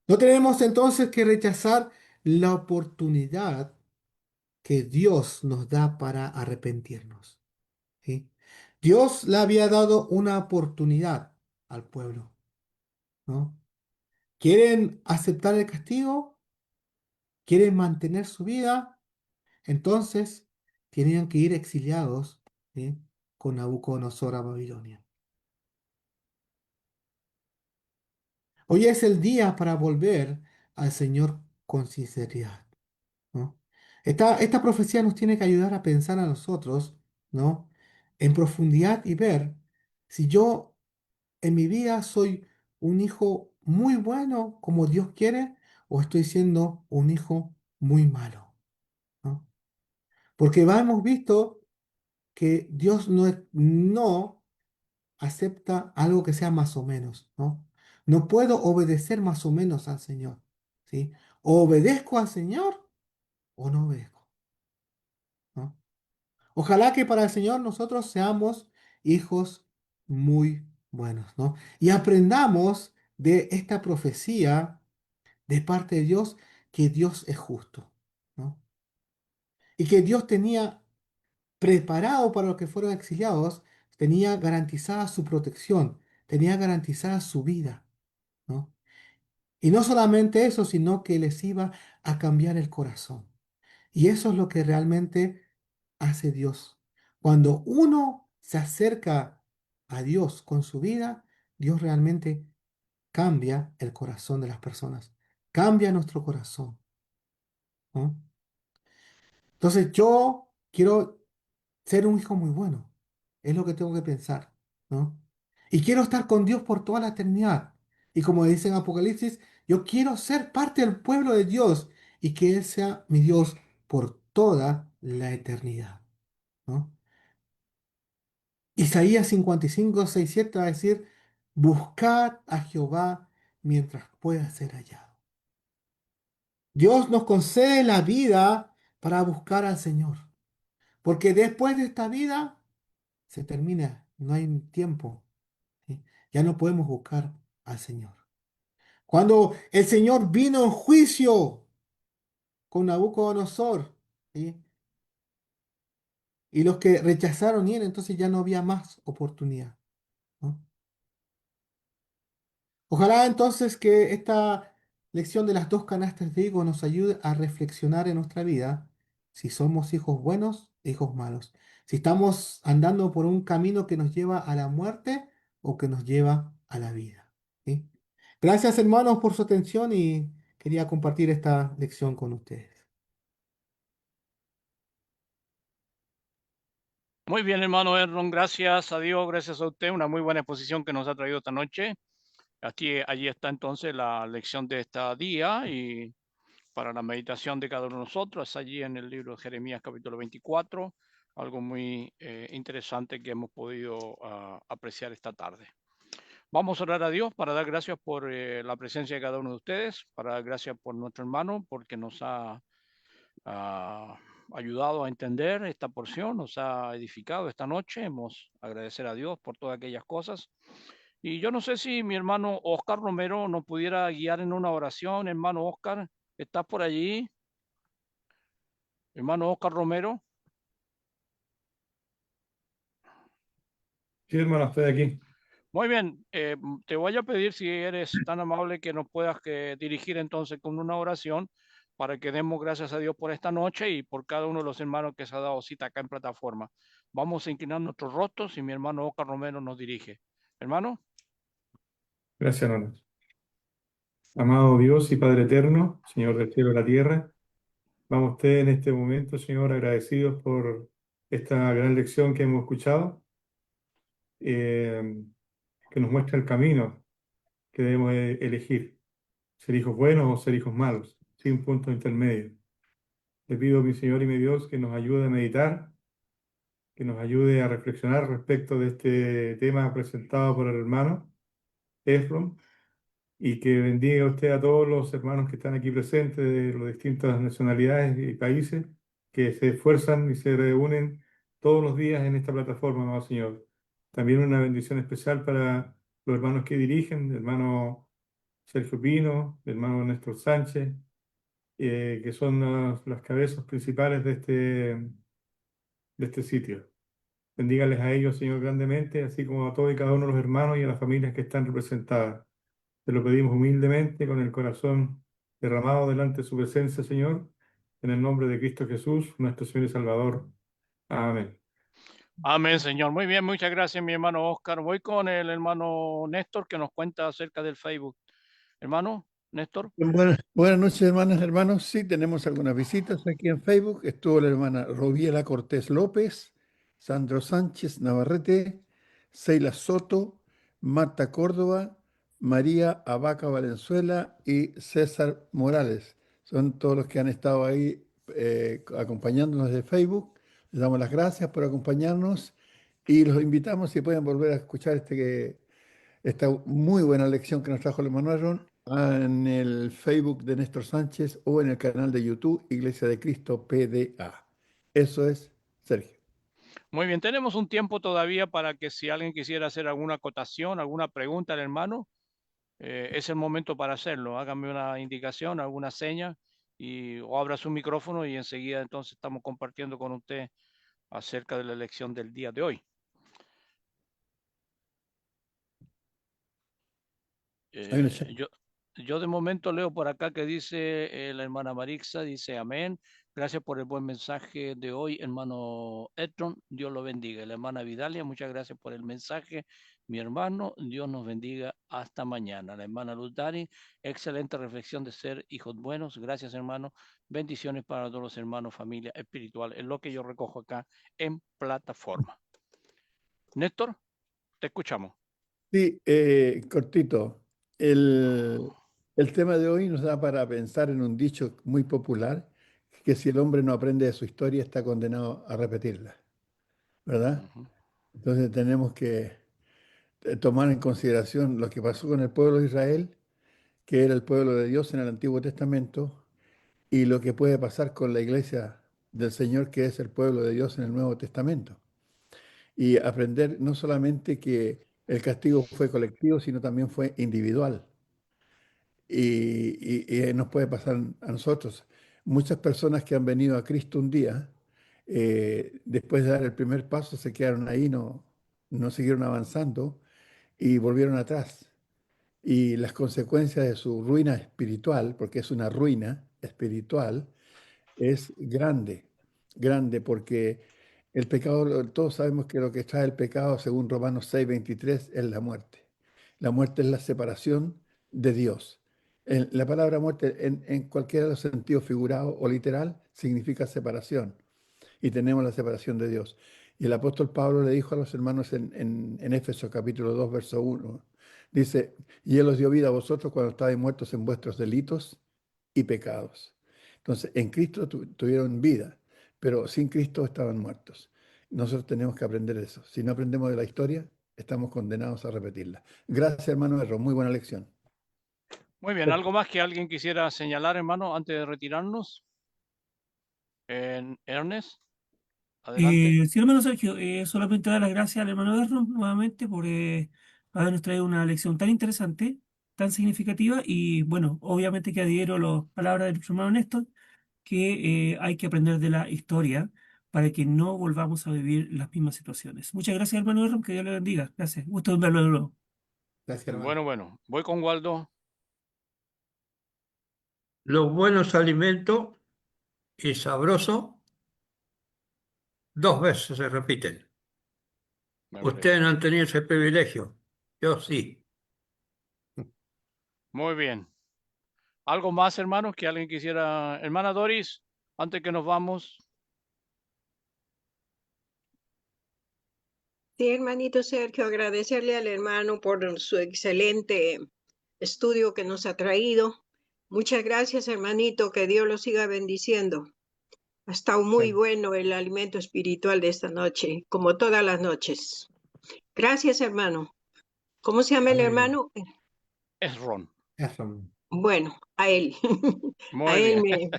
No tenemos entonces que rechazar la oportunidad que Dios nos da para arrepentirnos. ¿Sí? Dios le había dado una oportunidad al pueblo, ¿no? ¿Quieren aceptar el castigo? ¿Quieren mantener su vida? Entonces tenían que ir exiliados, ¿sí? Con Nabucodonosor a Babilonia. Hoy es el día para volver al Señor con sinceridad, ¿no? Esta profecía nos tiene que ayudar a pensar a nosotros, ¿no? En profundidad y ver si yo en mi vida soy un hijo muy bueno como Dios quiere o estoy siendo un hijo muy malo, ¿no? Porque hemos visto que Dios no acepta algo que sea más o menos, ¿no? No puedo obedecer más o menos al Señor, ¿sí? O obedezco al Señor o no obedezco, ¿no? Ojalá que para el Señor nosotros seamos hijos muy buenos, ¿no? Y aprendamos de esta profecía de parte de Dios que Dios es justo, ¿no? Y que Dios tenía preparado para los que fueron exiliados, tenía garantizada su protección, tenía garantizada su vida, ¿no? Y no solamente eso, sino que les iba a cambiar el corazón. Y eso es lo que realmente hace Dios. Cuando uno se acerca a Dios con su vida, Dios realmente cambia el corazón de las personas, cambia nuestro corazón, ¿no? Entonces yo quiero ser un hijo muy bueno, es lo que tengo que pensar, ¿no? Y quiero estar con Dios por toda la eternidad. Y como dice en Apocalipsis, yo quiero ser parte del pueblo de Dios y que Él sea mi Dios por toda la eternidad, ¿no? Isaías 55, 6, 7 va a decir, buscad a Jehová mientras pueda ser hallado. Dios nos concede la vida para buscar al Señor, porque después de esta vida se termina, no hay tiempo, ¿sí? Ya no podemos buscar al Señor. Cuando el Señor vino en juicio con Nabucodonosor, ¿sí? Y los que rechazaron ir, entonces ya no había más oportunidad, ¿no? Ojalá entonces que esta lección de las dos canastas de higo nos ayude a reflexionar en nuestra vida si somos hijos buenos, hijos malos, si estamos andando por un camino que nos lleva a la muerte o que nos lleva a la vida, ¿sí? Gracias hermanos por su atención y quería compartir esta lección con ustedes. Muy bien, hermano Erron, gracias a Dios, gracias a usted, una muy buena exposición que nos ha traído esta noche. Allí está entonces la lección de este día y para la meditación de cada uno de nosotros, allí en el libro de Jeremías capítulo 24, algo muy interesante que hemos podido apreciar esta tarde. Vamos a orar a Dios para dar gracias por la presencia de cada uno de ustedes, para dar gracias por nuestro hermano, porque nos ha ayudado a entender esta porción, nos ha edificado esta noche. Hemos agradecer a Dios por todas aquellas cosas. Y yo no sé si mi hermano Oscar Romero nos pudiera guiar en una oración. Hermano Oscar, ¿estás por allí? Hermano Oscar Romero. Sí, hermano, estoy aquí. Muy bien, te voy a pedir si eres tan amable que nos puedas dirigir entonces con una oración para que demos gracias a Dios por esta noche y por cada uno de los hermanos que se ha dado cita acá en plataforma. Vamos a inclinar nuestros rostros y mi hermano Oscar Romero nos dirige. Hermano. Gracias, hermano. Amado Dios y Padre eterno, Señor del cielo y la tierra, vamos a usted en este momento, Señor, agradecidos por esta gran lección que hemos escuchado, eh, que nos muestra el camino que debemos elegir, ser hijos buenos o ser hijos malos, sin punto intermedio. Le pido, mi Señor y mi Dios, que nos ayude a meditar, que nos ayude a reflexionar respecto de este tema presentado por el hermano Efron, y que bendiga usted a todos los hermanos que están aquí presentes de las distintas nacionalidades y países que se esfuerzan y se reúnen todos los días en esta plataforma, amado Señor. También una bendición especial para los hermanos que dirigen, el hermano Sergio Pino, el hermano Néstor Sánchez, que son las cabezas principales de este sitio. Bendígales a ellos, Señor, grandemente, así como a todos y cada uno de los hermanos y a las familias que están representadas. Te lo pedimos humildemente, con el corazón derramado delante de su presencia, Señor, en el nombre de Cristo Jesús, nuestro Señor y Salvador. Amén. Amén, Señor. Muy bien, muchas gracias, mi hermano Oscar. Voy con el hermano Néstor, que nos cuenta acerca del Facebook. Hermano Néstor. Buenas noches, hermanas, hermanos. Sí, tenemos algunas visitas aquí en Facebook. Estuvo la hermana Robiela Cortés López, Sandro Sánchez Navarrete, Seila Soto, Marta Córdoba, María Abaca Valenzuela y César Morales. Son todos los que han estado ahí acompañándonos de Facebook. Les damos las gracias por acompañarnos y los invitamos si pueden volver a escuchar esta muy buena lección que nos trajo el hermano Aaron en el Facebook de Néstor Sánchez o en el canal de YouTube Iglesia de Cristo PDA. Eso es, Sergio. Muy bien, tenemos un tiempo todavía para que si alguien quisiera hacer alguna acotación, alguna pregunta al hermano, es el momento para hacerlo. Háganme una indicación, alguna seña o abra su micrófono y enseguida entonces estamos compartiendo con usted acerca de la lección del día de hoy. Hay una chat. Yo de momento leo por acá que dice la hermana Marixa, dice amén. Gracias por el buen mensaje de hoy, hermano Edron. Dios lo bendiga. La hermana Vidalia, muchas gracias por el mensaje. Mi hermano, Dios nos bendiga. Hasta mañana. La hermana Luz Dari, excelente reflexión de ser hijos buenos. Gracias, hermano. Bendiciones para todos los hermanos, familia espiritual. Es lo que yo recojo acá en plataforma. Néstor, te escuchamos. Sí, cortito. El tema de hoy nos da para pensar en un dicho muy popular, que si el hombre no aprende de su historia está condenado a repetirla, ¿verdad? Ujú. Entonces tenemos que tomar en consideración lo que pasó con el pueblo de Israel, que era el pueblo de Dios en el Antiguo Testamento, y lo que puede pasar con la iglesia del Señor, que es el pueblo de Dios en el Nuevo Testamento. Y aprender no solamente que el castigo fue colectivo, sino también fue individual. Y nos puede pasar a nosotros. Muchas personas que han venido a Cristo un día, después de dar el primer paso, se quedaron ahí, no siguieron avanzando y volvieron atrás. Y las consecuencias de su ruina espiritual, porque es una ruina espiritual, es grande, grande, porque el pecado, todos sabemos que lo que trae el pecado, según Romanos 6:23, es la muerte. La muerte es la separación de Dios. La palabra muerte, en cualquiera de los sentidos figurado o literal, significa separación. Y tenemos la separación de Dios. Y el apóstol Pablo le dijo a los hermanos en Éfeso capítulo 2, verso 1, dice, y Él os dio vida a vosotros cuando estabais muertos en vuestros delitos y pecados. Entonces, en Cristo tuvieron vida, pero sin Cristo estaban muertos. Nosotros tenemos que aprender eso. Si no aprendemos de la historia, estamos condenados a repetirla. Gracias, hermano Erro. Muy buena lección. Muy bien, ¿algo más que alguien quisiera señalar, hermano, antes de retirarnos? Ernest, adelante. Sí, hermano Sergio, solamente dar las gracias al hermano Erron nuevamente por habernos traído una lección tan interesante, tan significativa y bueno, obviamente que adhiero a las palabras de nuestro hermano Néstor, que hay que aprender de la historia para que no volvamos a vivir las mismas situaciones. Muchas gracias, hermano Erron, que Dios le bendiga. Gracias, gusto en verlo de nuevo. Gracias, hermano. Bueno, voy con Waldo. Los buenos alimentos y sabrosos 2 veces se repiten. Ustedes no han tenido ese privilegio. Yo sí. Muy bien. ¿Algo más, hermanos, que alguien quisiera? Hermana Doris, antes que nos vamos. Sí, hermanito Sergio, agradecerle al hermano por su excelente estudio que nos ha traído. Muchas gracias, hermanito, que Dios lo siga bendiciendo. Ha estado muy bueno el alimento espiritual de esta noche, como todas las noches. Gracias, hermano. ¿Cómo se llama el Amén. hermano? Es Ron. Eso. Bueno, a él. Muy A él bien.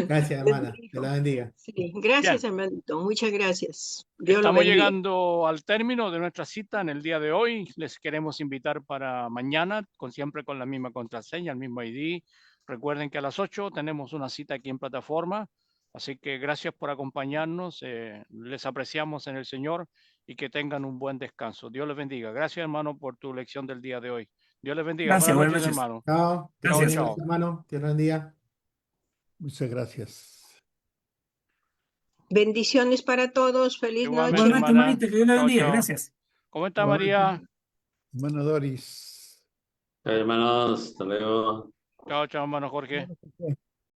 Gracias, me hermana. Que dirijo. la bendiga. Sí, Bien, gracias, hermanito. Muchas gracias. Dios lo estamos bendiga. llegando al término de nuestra cita en el día de hoy. Les queremos invitar para mañana, siempre con la misma contraseña, el mismo ID. Recuerden que a las 8 tenemos una cita aquí en plataforma. Así que gracias por acompañarnos. Les apreciamos en el Señor y que tengan un buen descanso. Dios les bendiga. Gracias, hermano, por tu lección del día de hoy. Dios les bendiga. Gracias, Buenas buenas noches, noches. hermano. Chao. Que Chao, estés Gracias. bien, chao. hermano. Que la bendiga. Muchas gracias. Bendiciones para todos. Feliz Igualmente, noche. Igualmente, hermana. hermanita, que Dios la Chao, bendiga. chao. Gracias. ¿Cómo está Igualmente, María? hermano Doris. Hermanos, hasta luego. Chao, chao, hermano Jorge.